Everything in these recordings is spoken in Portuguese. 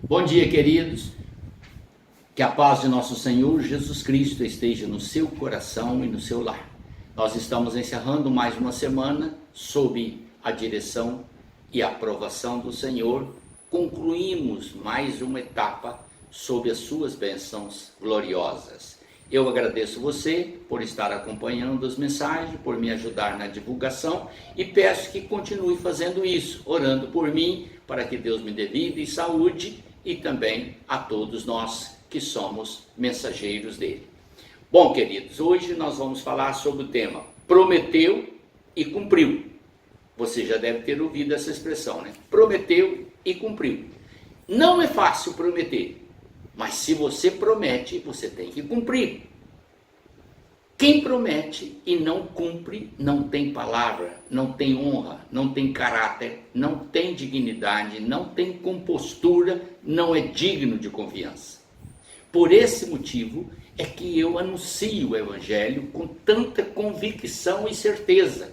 Bom dia, queridos. Que a paz de nosso Senhor Jesus Cristo esteja no seu coração e no seu lar. Nós estamos encerrando mais uma semana sob a direção e aprovação do Senhor. Concluímos mais uma etapa sob as suas bênçãos gloriosas. Eu agradeço você por estar acompanhando as mensagens, por me ajudar na divulgação e peço que continue fazendo isso, orando por mim, para que Deus me dê vida e saúde e também a todos nós que somos mensageiros dele. Bom, queridos, hoje nós vamos falar sobre o tema prometeu e cumpriu. Você já deve ter ouvido essa expressão, né? Prometeu e cumpriu. Não é fácil prometer, mas se você promete, você tem que cumprir. Quem promete e não cumpre, não tem palavra, não tem honra, não tem caráter, não tem dignidade, não tem compostura, não é digno de confiança. Por esse motivo é que eu anuncio o Evangelho com tanta convicção e certeza,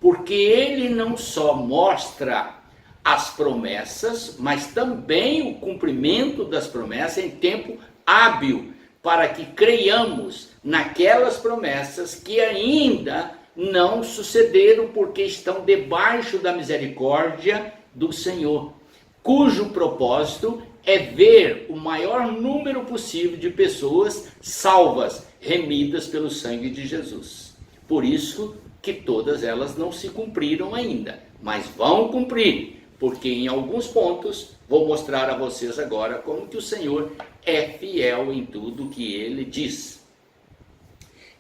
porque ele não só mostra as promessas, mas também o cumprimento das promessas em tempo hábil, para que creiamos naquelas promessas que ainda não sucederam, porque estão debaixo da misericórdia do Senhor, cujo propósito é ver o maior número possível de pessoas salvas, remidas pelo sangue de Jesus. Por isso que todas elas não se cumpriram ainda, mas vão cumprir, porque em alguns pontos vou mostrar a vocês agora como que o Senhor é fiel em tudo que ele diz.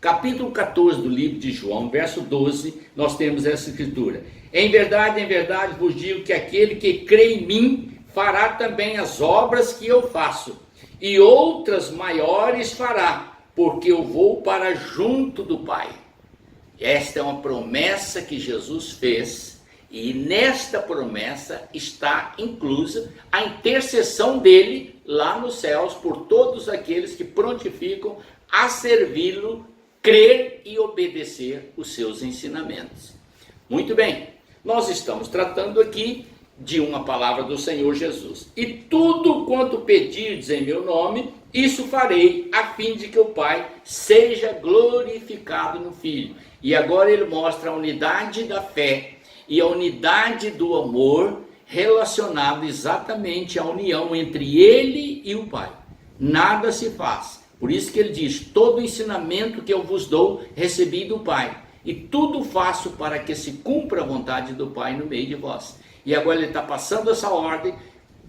Capítulo 14 do livro de João, verso 12, nós temos essa escritura: em verdade vos digo que aquele que crê em mim fará também as obras que eu faço, e outras maiores fará, porque eu vou para junto do Pai. Esta é uma promessa que Jesus fez, e nesta promessa está inclusa a intercessão dele lá nos céus por todos aqueles que prontificam a servi-lo, crer e obedecer os seus ensinamentos. Muito bem, nós estamos tratando aqui de uma palavra do Senhor Jesus. E tudo quanto pedirdes em meu nome, isso farei, a fim de que o Pai seja glorificado no Filho. E agora ele mostra a unidade da fé e a unidade do amor relacionado exatamente à união entre ele e o Pai. Nada se faz. Por isso que ele diz: todo o ensinamento que eu vos dou, recebi do Pai. E tudo faço para que se cumpra a vontade do Pai no meio de vós. E agora ele está passando essa ordem,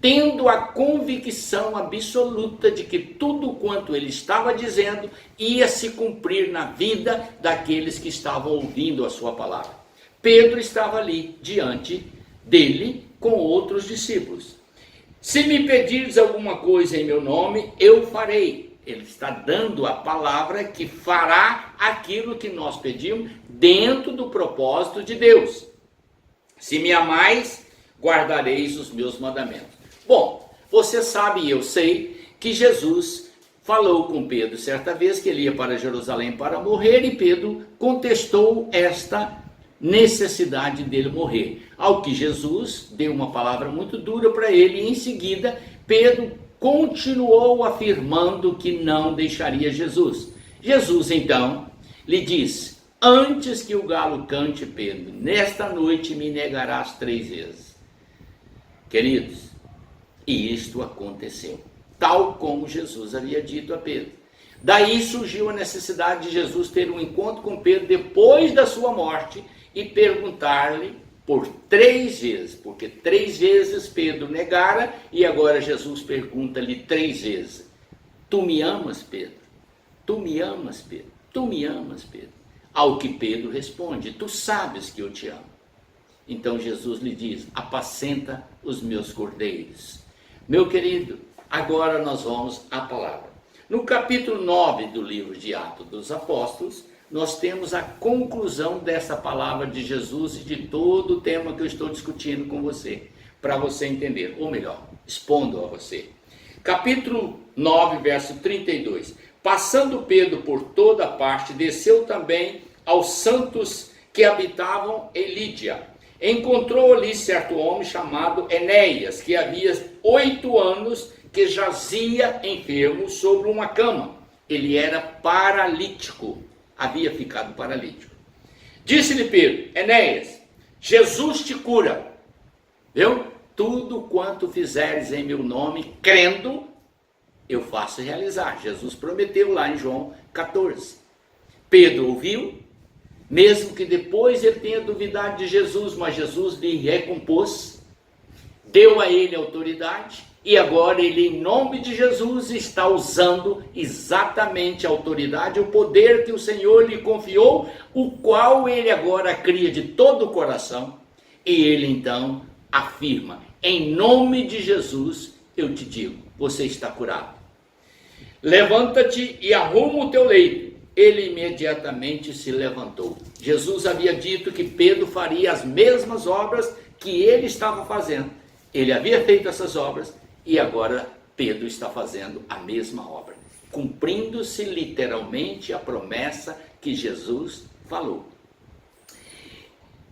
tendo a convicção absoluta de que tudo quanto ele estava dizendo ia se cumprir na vida daqueles que estavam ouvindo a sua palavra. Pedro estava ali diante dele com outros discípulos. Se me pedirdes alguma coisa em meu nome, eu farei. Ele está dando a palavra que fará aquilo que nós pedimos dentro do propósito de Deus. Se me amais, guardareis os meus mandamentos. Bom, você sabe e eu sei que Jesus falou com Pedro certa vez que ele ia para Jerusalém para morrer, e Pedro contestou esta necessidade dele morrer. Ao que Jesus deu uma palavra muito dura para ele, e em seguida Pedro continuou afirmando que não deixaria Jesus. Jesus então lhe disse: antes que o galo cante, Pedro, nesta noite me negarás 3 vezes. Queridos, e isto aconteceu, tal como Jesus havia dito a Pedro. Daí surgiu a necessidade de Jesus ter um encontro com Pedro depois da sua morte e perguntar-lhe por 3 vezes, porque 3 vezes Pedro negara, e agora Jesus pergunta-lhe 3 vezes: tu me amas, Pedro? Tu me amas, Pedro? Tu me amas, Pedro? Ao que Pedro responde: tu sabes que eu te amo. Então Jesus lhe diz: apacenta os meus cordeiros. Meu querido, agora nós vamos à palavra. No capítulo 9 do livro de Atos dos Apóstolos, nós temos a conclusão dessa palavra de Jesus e de todo o tema que eu estou discutindo com você, para você entender, ou melhor, expondo a você. Capítulo 9, verso 32. Passando Pedro por toda parte, desceu também aos santos que habitavam em Lídia. encontrou ali certo homem chamado Enéas, que havia 8 anos que jazia enfermo sobre uma cama. Ele era paralítico, havia ficado paralítico. Disse-lhe Pedro: Enéas, Jesus te cura. Viu? Tudo quanto fizeres em meu nome, crendo, eu faço realizar. Jesus prometeu lá em João 14. Pedro ouviu, mesmo que depois ele tenha duvidado de Jesus, mas Jesus lhe recompôs, deu a ele autoridade, e agora ele, em nome de Jesus, está usando exatamente a autoridade, o poder que o Senhor lhe confiou, o qual ele agora cria de todo o coração, e ele então afirma: em nome de Jesus eu te digo, você está curado. Levanta-te e arruma o teu leito. Ele imediatamente se levantou. Jesus havia dito que Pedro faria as mesmas obras que ele estava fazendo. Ele havia feito essas obras e agora Pedro está fazendo a mesma obra, cumprindo-se literalmente a promessa que Jesus falou.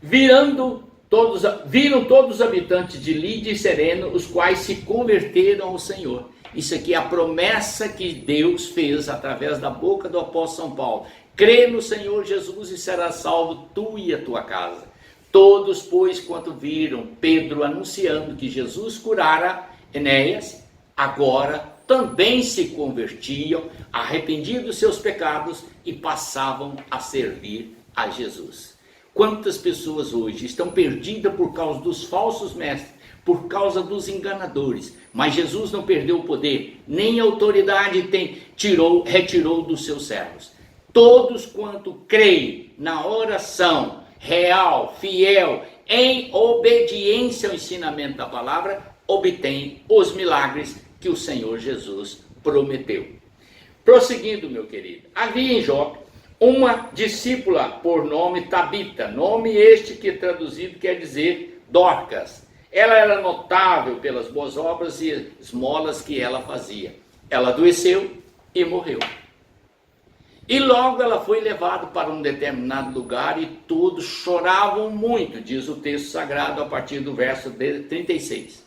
Viram todos os habitantes de Lídia e Sereno, os quais se converteram ao Senhor. Isso aqui é a promessa que Deus fez através da boca do apóstolo São Paulo. Crê no Senhor Jesus e serás salvo tu e a tua casa. Todos, pois, quando viram Pedro anunciando que Jesus curara Enéas, agora também se convertiam, arrependiam dos seus pecados e passavam a servir a Jesus. Quantas pessoas hoje estão perdidas por causa dos falsos mestres, por causa dos enganadores, mas Jesus não perdeu o poder, nem a autoridade retirou dos seus servos. Todos quanto creem na oração real, fiel, em obediência ao ensinamento da palavra, obtêm os milagres que o Senhor Jesus prometeu. Prosseguindo, meu querido, havia em Jope uma discípula por nome Tabita, nome este que traduzido quer dizer Dorcas. Ela era notável pelas boas obras e esmolas que ela fazia. Ela adoeceu e morreu. E logo ela foi levada para um determinado lugar e todos choravam muito, diz o texto sagrado a partir do verso 36.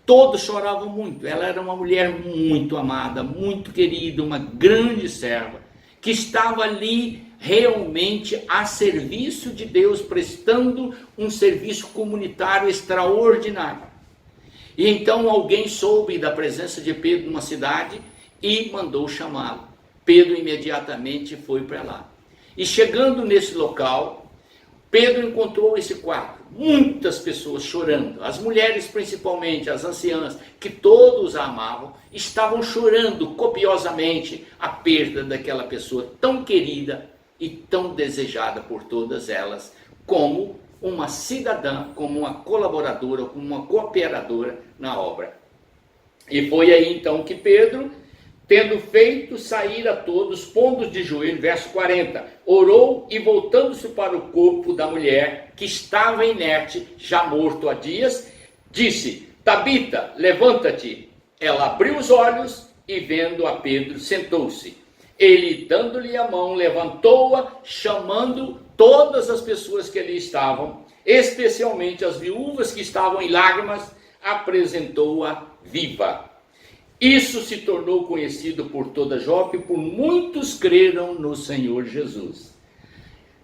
Todos choravam muito. Ela era uma mulher muito amada, muito querida, uma grande serva, que estava ali realmente a serviço de Deus, prestando um serviço comunitário extraordinário. E então alguém soube da presença de Pedro numa cidade e mandou chamá-lo. Pedro imediatamente foi para lá. E chegando nesse local, Pedro encontrou esse quadro. Muitas pessoas chorando, as mulheres principalmente, as anciãs, que todos a amavam, estavam chorando copiosamente a perda daquela pessoa tão querida e tão desejada por todas elas, como uma cidadã, como uma colaboradora, como uma cooperadora na obra. E foi aí então que Pedro, tendo feito sair a todos, pondo de joelho, verso 40, orou e voltando-se para o corpo da mulher, que estava inerte, já morto há dias, disse: Tabita, levanta-te. Ela abriu os olhos e vendo a Pedro, sentou-se. Ele, dando-lhe a mão, levantou-a, chamando todas as pessoas que ali estavam, especialmente as viúvas que estavam em lágrimas, apresentou-a viva. Isso se tornou conhecido por toda Jope, por muitos creram no Senhor Jesus.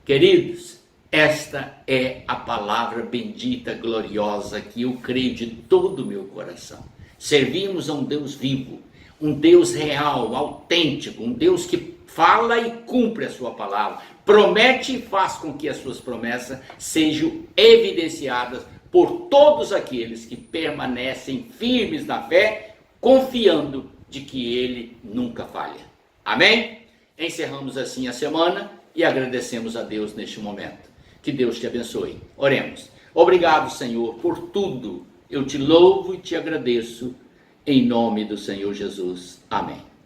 Queridos, esta é a palavra bendita, gloriosa, que eu creio de todo o meu coração. Servimos a um Deus vivo, um Deus real, autêntico, um Deus que fala e cumpre a sua palavra, promete e faz com que as suas promessas sejam evidenciadas por todos aqueles que permanecem firmes na fé, confiando de que ele nunca falha. Amém? Encerramos assim a semana e agradecemos a Deus neste momento. Que Deus te abençoe. Oremos. Obrigado, Senhor, por tudo. Eu te louvo e te agradeço em nome do Senhor Jesus. Amém.